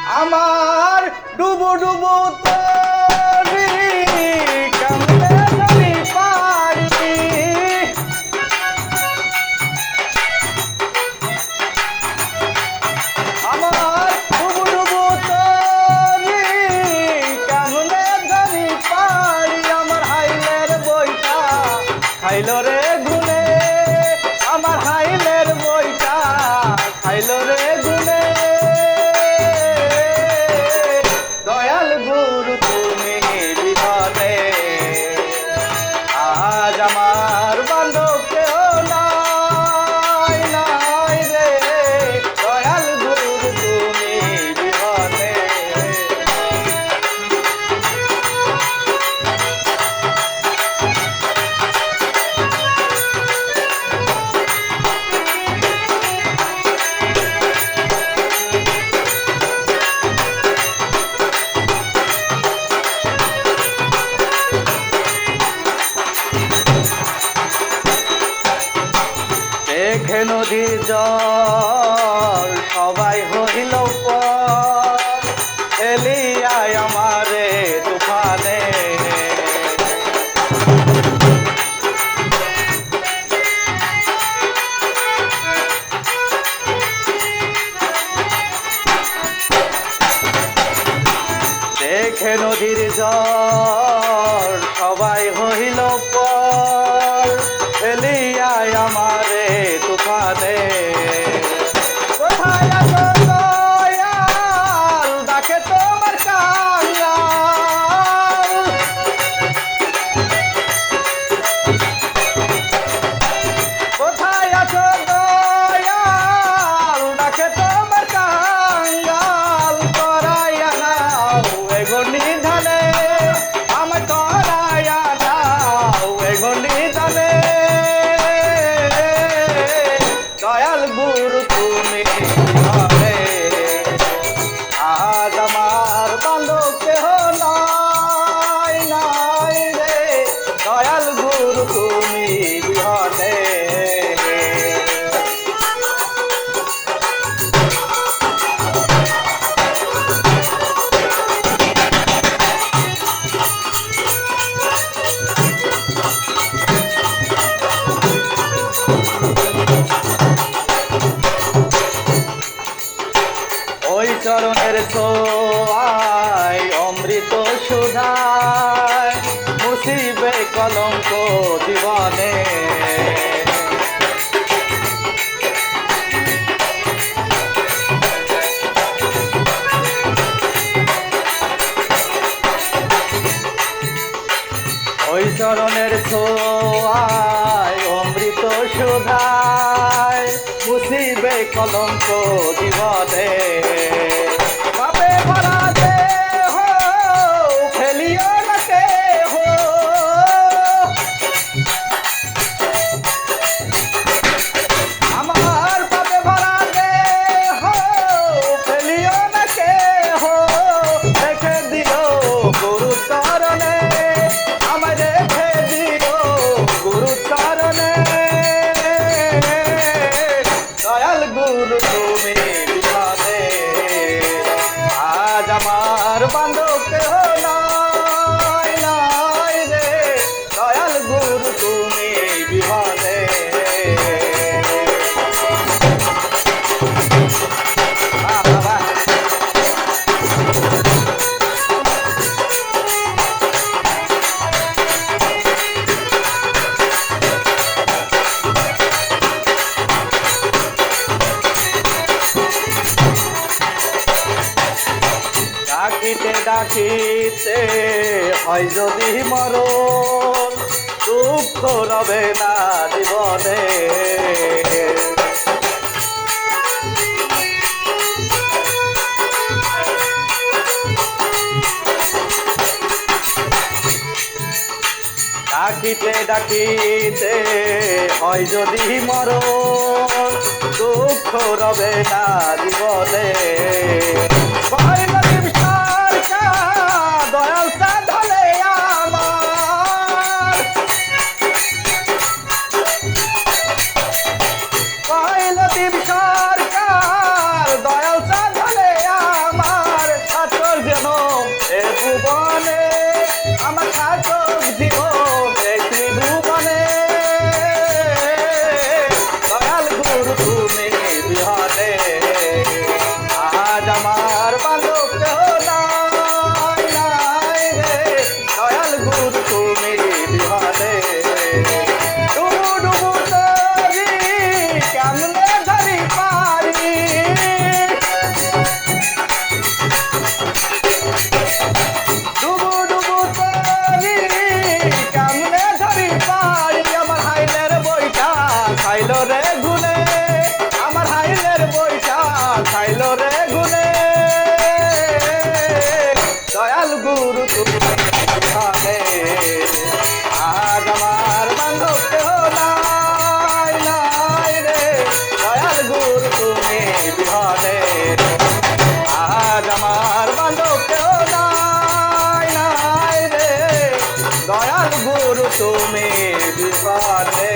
আমার ডুবু ডুবু তরি কেমনে জানি পারি আমার ডুবু ডুবু তরি কেমনে জানি পারি আমার হাইলের বইটা খাইল রে গুনে আমার হাইলের বইটা খাইল রে গুনে আমার বান্ধব কেউ নাই নাই রে দয়াল গুরু তুমি বিহনে দেখে নদীর জল সবাই হইল ফেলিয়ায় আমারে তুফানে দেখে নদীর জল সবাই হইল ফেলিয়ায় আমারে তুফানে কোথায় আছো দয়াল ডাকে তোমার কাঙ্গাল কোথায় আছো দয়াল ডাকে তোমার কাঙ্গাল করাইয়া নাও এগো নিধানে আমায় করাইয়া নাও এগো নিধানে দয়াল গুরু তুমি বিহনে আজ আমার বান্ধব কেহ নাই নাই রে দয়াল গুরু তুমি বিহনে ওই চরণের ছোঁয়ায় অমৃত সুধায় মুছিবে কলঙ্ক জীবনে ওই চরণের ছোঁয়ায় অমৃত সুধায় মুছিবে কলঙ্ক জীবনে পাপে ভরা দেহ ফেলিও না কেহ আমার পাপে ভরা দেহ ফেলিও না কেহ রেখে দিও গুরু চরণে আমায় রেখে দিও গুরু চরণে দয়াল গুরু তুমি বিহনে আজ আমার বান্ধব কেহ নাই নাই রে দয়াল গুরু তুমি বিহনে ডাকিতে ডাকিতে হয় যদি মরণ দুঃখ রবে না জীবনে ডাকিতে ডাকিতে হয় যদি মরণ দুঃখ রবে না জীবনে দয়াল সাধলে আমার কইল দেব সরকার দয়াল সাধলে আমার দয়াল গুরু তুমি বিপদে